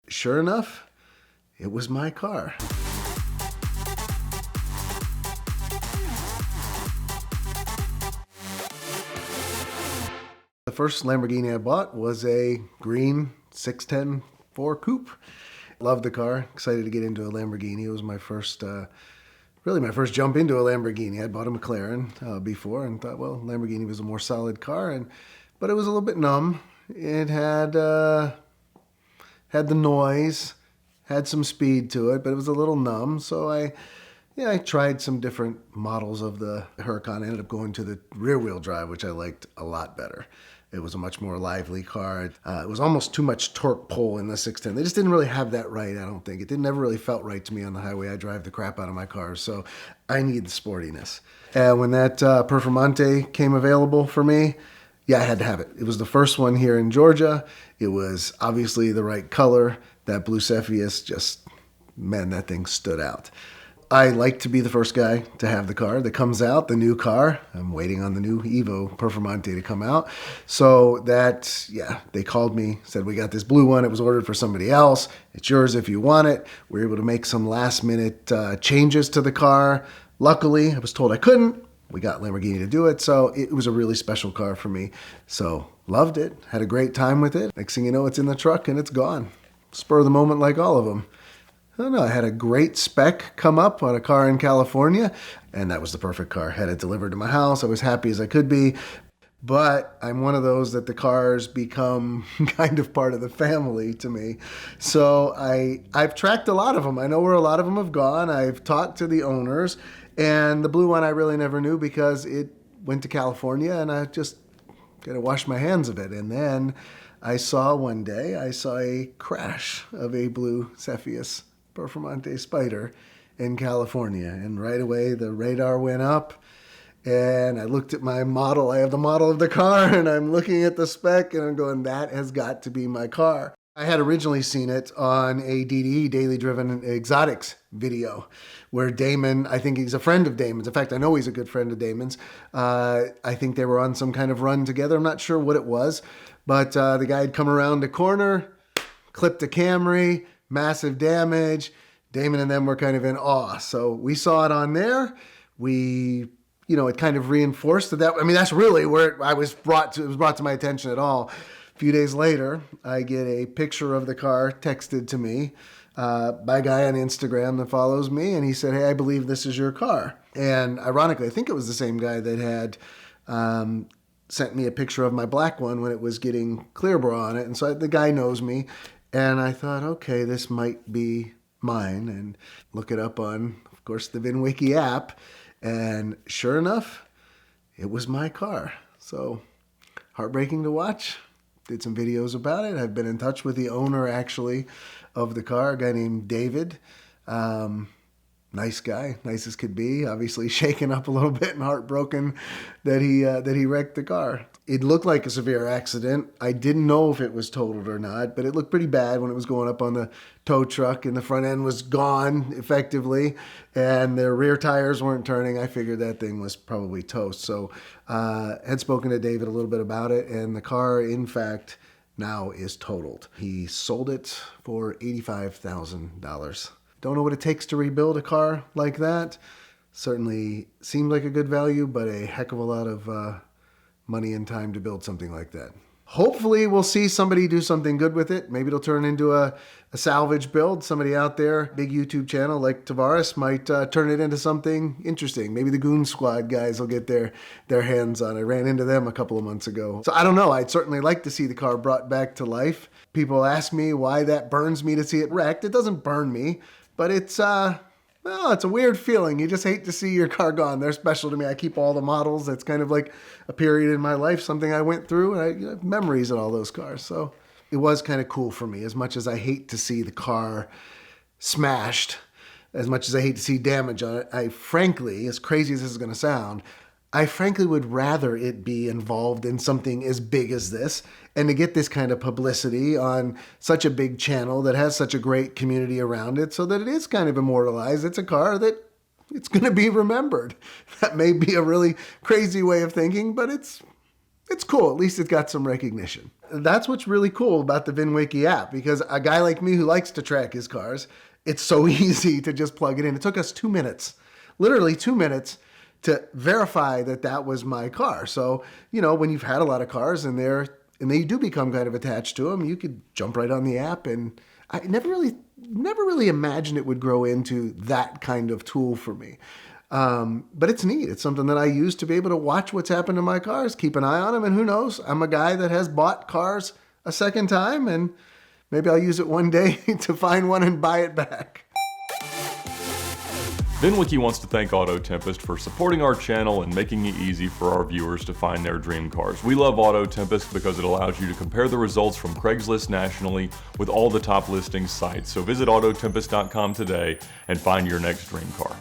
sure enough, it was my car. The first Lamborghini I bought was a green 610 4 Coupe. Loved the car. Excited to get into a Lamborghini. It was my first, really my first jump into a Lamborghini. I'd bought a McLaren before and thought, well, Lamborghini was a more solid car, but it was a little bit numb. It had the noise, had some speed to it, but it was a little numb. So I tried some different models of the Huracan. I ended up going to the rear-wheel drive, which I liked a lot better. It was a much more lively car. It was almost too much torque pull in the 610. They just didn't really have that right, I don't think. It never really felt right to me on the highway. I drive the crap out of my cars, so I need the sportiness. And when that Performante came available for me, yeah, I had to have it. It was the first one here in Georgia. It was obviously the right color. That blue Cepheus just, man, that thing stood out. I like to be the first guy to have the car that comes out, the new car. I'm waiting on the new Evo Performante to come out. So that, yeah, they called me, said, we got this blue one. It was ordered for somebody else. It's yours if you want it. We were able to make some last minute changes to the car. Luckily, I was told I couldn't. We got Lamborghini to do it. So it was a really special car for me. So loved it, had a great time with it. Next thing you know, it's in the truck and it's gone. Spur of the moment like all of them. I don't know, I had a great spec come up on a car in California, and that was the perfect car. Had it delivered to my house. I was happy as I could be, but I'm one of those that the cars become kind of part of the family to me. So I've tracked a lot of them. I know where a lot of them have gone. I've talked to the owners, and the blue one I really never knew because it went to California, and I just got to wash my hands of it. And then I saw one day, a crash of a blue Cepheus Performante Spider in California, and right away the radar went up and I looked at my model. I have the model of the car and I'm looking at the spec and I'm going, that has got to be my car. I had originally seen it on a DDE, Daily Driven Exotics video, where Damon, I think he's a friend of Damon's. In fact, I know he's a good friend of Damon's. I think they were on some kind of run together. I'm not sure what it was, but the guy had come around the corner, clipped a Camry, massive damage. Damon and them were kind of in awe. So we saw it on there. It kind of reinforced that. I mean, that's really where it was brought to my attention at all. A few days later, I get a picture of the car texted to me by a guy on Instagram that follows me. And he said, hey, I believe this is your car. And ironically, I think it was the same guy that had sent me a picture of my black one when it was getting clear bra on it. And so the guy knows me. And I thought, okay, this might be mine, and look it up on, of course, the VINwiki app. And sure enough, it was my car. So heartbreaking to watch. Did some videos about it. I've been in touch with the owner, actually, of the car, a guy named David. Nice guy, nice as could be. Obviously shaken up a little bit and heartbroken that he wrecked the car. It looked like a severe accident. I didn't know if it was totaled or not, but it looked pretty bad when it was going up on the tow truck and the front end was gone effectively and their rear tires weren't turning. I figured that thing was probably toast. So had spoken to David a little bit about it, and the car, in fact, now is totaled. He sold it for $85,000. Don't know what it takes to rebuild a car like that. Certainly seemed like a good value, but a heck of a lot of money and time to build something like that. Hopefully we'll see somebody do something good with it. Maybe it'll turn into a salvage build. Somebody out there, big YouTube channel like Tavares, might turn it into something interesting. Maybe the Goon Squad guys will get their hands on it. I ran into them a couple of months ago. So I don't know. I'd certainly like to see the car brought back to life. People ask me why that burns me to see it wrecked. It doesn't burn me, but it's it's a weird feeling. You just hate to see your car gone. They're special to me. I keep all the models. That's kind of like a period in my life, something I went through, and I have memories of all those cars. So it was kind of cool for me. As much as I hate to see the car smashed, as much as I hate to see damage on it, I frankly, as crazy as this is going to sound, I frankly would rather it be involved in something as big as this, and to get this kind of publicity on such a big channel that has such a great community around it so that it is kind of immortalized. It's a car that it's going to be remembered. That may be a really crazy way of thinking, but it's it's cool. At least it got some recognition. That's what's really cool about the VINwiki app, because a guy like me who likes to track his cars, it's so easy to just plug it in. It took us 2 minutes, literally 2 minutes, to verify that that was my car. So, you know, when you've had a lot of cars and they do become kind of attached to them, you could jump right on the app. And I never really imagined it would grow into that kind of tool for me. But it's neat. It's something that I use to be able to watch what's happened to my cars, keep an eye on them, and who knows, I'm a guy that has bought cars a second time, and maybe I'll use it one day to find one and buy it back. VINwiki wants to thank Auto Tempest for supporting our channel and making it easy for our viewers to find their dream cars. We love Auto Tempest because it allows you to compare the results from Craigslist nationally with all the top listings sites. So visit autotempest.com today and find your next dream car.